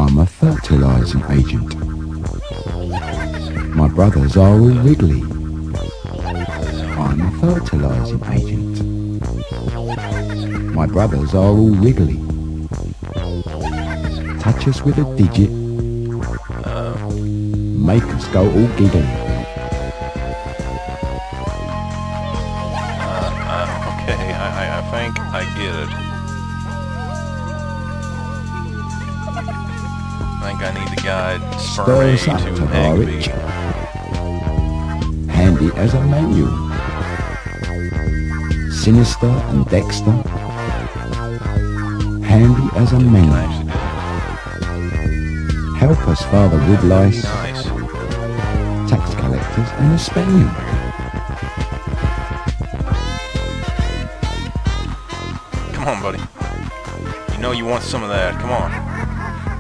I'm a fertilizing agent. My brothers are all wriggly. I'm a fertilizing agent. My brothers are all wriggly. Touch us with a digit. Make us go all giggly. Okay, I think I get it. I think I need to guide sperm A Spurs up to to egg B. Harwich. Handy as a manual. Sinister and Dexter. Handy as a manual. Help us, Father Woodlice. Nice. Tax collectors and a spaniel. Come on, buddy. You know you want some of that. Come on.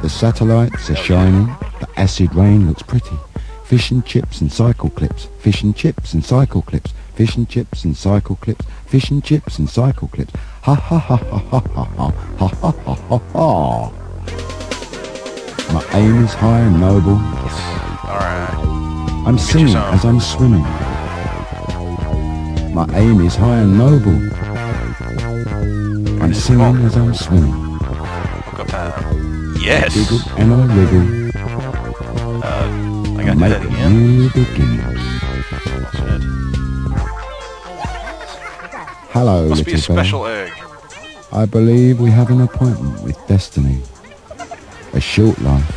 The satellites are shining. The acid rain looks pretty. Fish and chips and cycle clips. Fish and chips and cycle clips. Fish and chips and cycle clips. Fish and chips and cycle clips. Ha ha ha ha ha ha ha ha ha ha ha ha. My aim is high and noble. Alright. I'm singing as I'm swimming. My aim is high and noble. I'm singing as I'm swimming. Yes! Wiggle and I wriggle. I got make that a again. new beginning. Hello, Must be a little special bell. egg. I believe we have an appointment with destiny. A short life,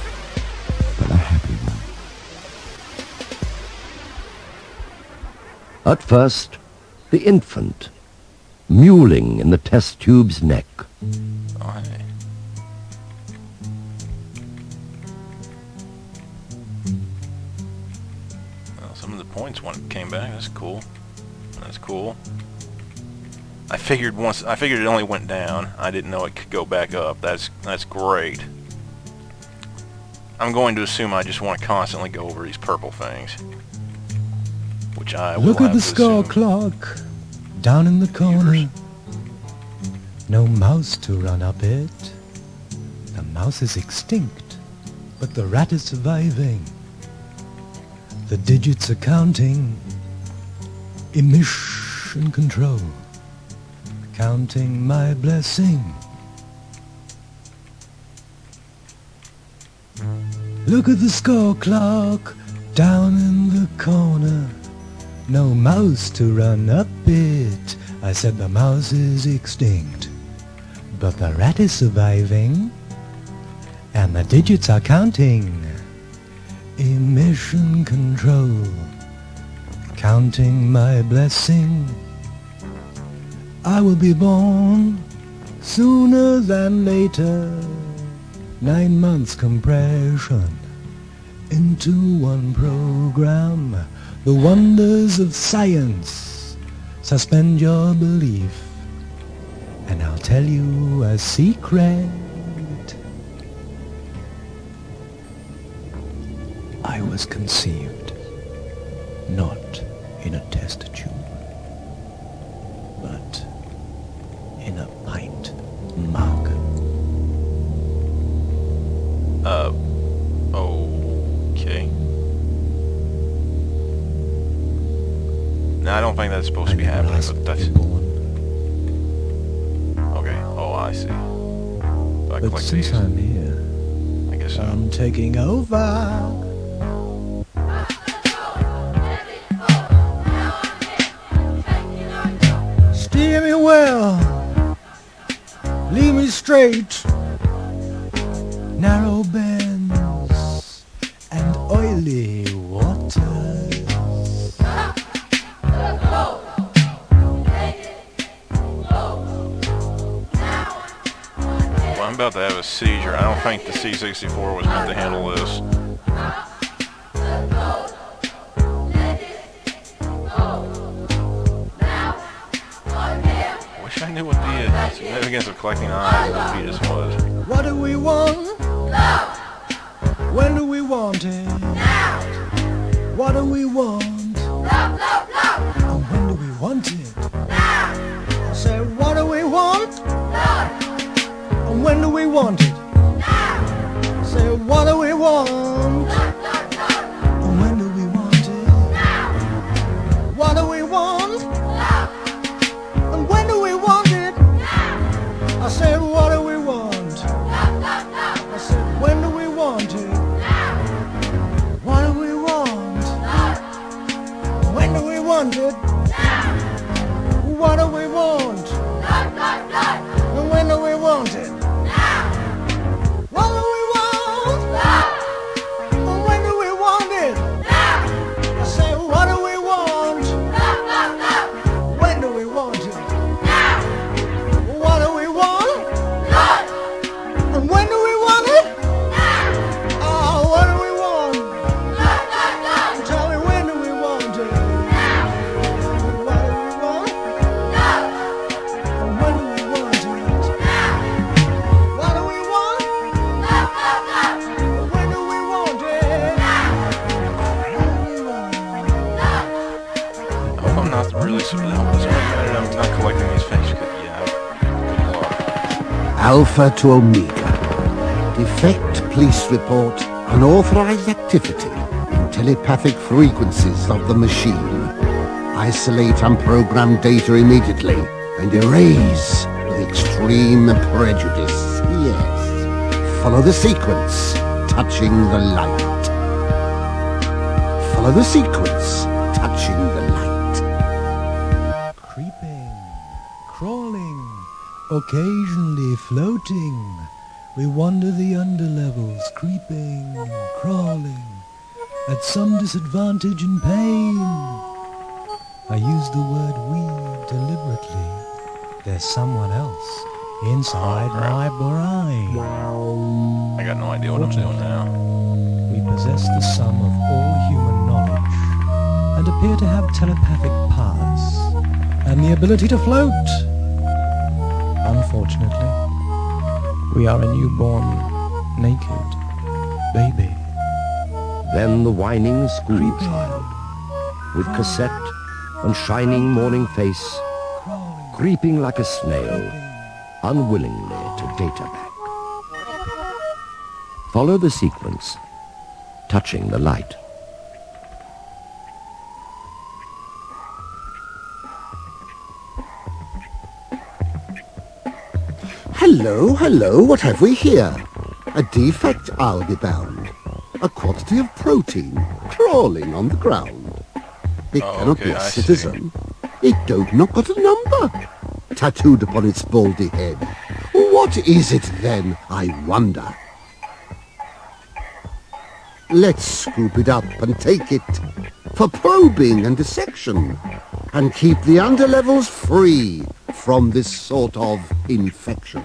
but a happy one. At first, the infant, mewling in the test tube's neck. Oh, hey. Well, some of the points came back. That's cool. That's cool. I figured it only went down. I didn't know it could go back up. That's great. I'm going to assume I just want to constantly go over these purple things, which I will Look at have the to score assume. clock down in the corner. No mouse to run up it. The mouse is extinct, but the rat is surviving. The digits are counting. Emission control. Counting my blessing. Look at the score clock down in the corner. No mouse to run up it. I said the mouse is extinct, but the rat is surviving, and the digits are counting. Emission control. Counting my blessing. I will be born sooner than later. 9 months compression into one program. The wonders of science. Suspend your belief, and I'll tell you a secret. I was conceived not in a test tube, but in a pint mug. Okay. No, I don't think that's supposed to be happening, but that's... Okay, oh, I see. So I But click since these. I'm here, I guess so. I'm taking over. Steer me well, lead me straight. Narrow bends and oily waters. Well, I'm about to have a seizure. I don't think the C-64 was meant to handle this. Wish I knew what the significance of collecting eyes of the fetus was. What do we want? Love. When do we want it? Now. What do we want? Love, love, love. And when do we want it? Now. I said, what do we want? Love. And when do we want it? Now. I said, Alpha to Omega. Defect police report unauthorized activity in telepathic frequencies of the machine. Isolate unprogrammed data immediately and erase with extreme prejudice. Yes. Follow the sequence, touching the light. Follow the sequence, touching the light. Creeping, crawling, occasionally floating. We wander the underlevels, creeping, crawling, at some disadvantage and pain. I use the word we deliberately. There's someone else inside my brain. I got no idea what I'm doing now. We possess the sum of all human knowledge and appear to have telepathic powers and the ability to float. Unfortunately, we are a newborn, naked baby. Then the whining schoolchild, with cassette and shining morning face, creeping like a snail, unwillingly to data back. Follow the sequence, touching the light. Hello, hello, what have we here? A defect, I'll be bound. A quantity of protein crawling on the ground. It cannot be a I citizen. It don't not got a number tattooed upon its baldy head. What is it then, I wonder? Let's scoop it up and take it for probing and dissection, and keep the underlevels free from this sort of infection.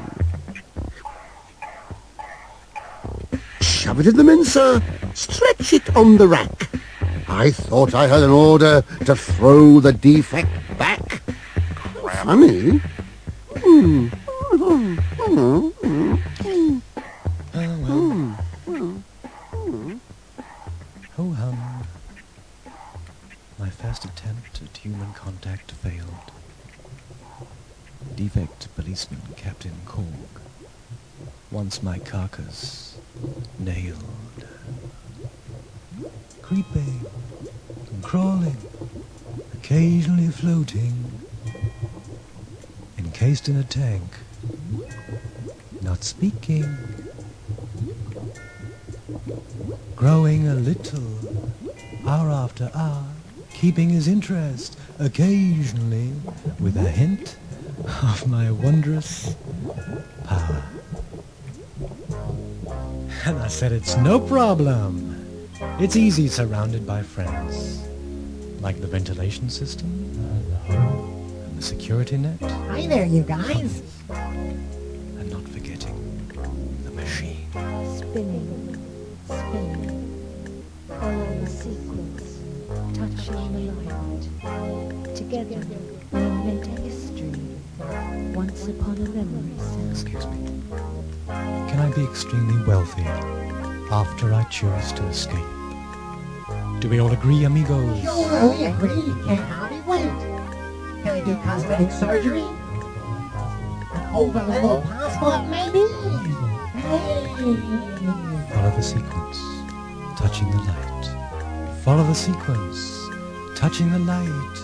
Shove it in the mincer, stretch it on the rack. I thought I heard an order to throw the defect back. Crap. Funny. Ho-hum. My first attempt at human contact failed. Defect policeman Captain Korg. Once my carcass nailed. Creeping and crawling, occasionally floating, encased in a tank, not speaking, growing a little, hour after hour, keeping his interest, occasionally with a hint of my wondrous power. And I said, it's no problem. It's easy surrounded by friends, like the ventilation system and the security net. Hi there, you guys. And not forgetting the machine. Spinning, spinning, follow the sequence, touching the light. Together we invent history, once upon a memory cell. Excuse me. Can I be extremely wealthy after I choose to escape? Do we all agree, amigos? Sure, we agree. Can't hardly wait. Can I do cosmetic surgery? An over-level passport, maybe? Hey. Follow the sequence, touching the light. Follow the sequence, touching the light.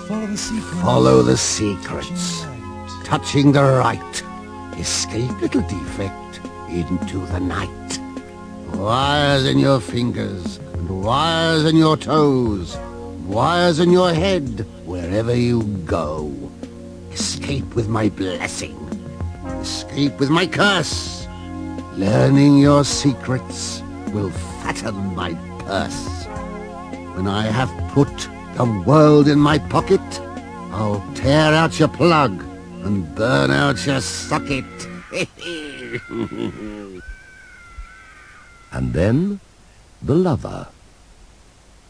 Follow the sequence. Follow the touching secrets, the light. touching the right. Escape, little defect, into the night. Wires in your fingers, and wires in your toes, wires in your head, wherever you go. Escape with my blessing. Escape with my curse. Learning your secrets will fatten my purse. When I have put the world in my pocket, I'll tear out your plug and burn out your socket. And then the lover,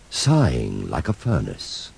sighing like a furnace.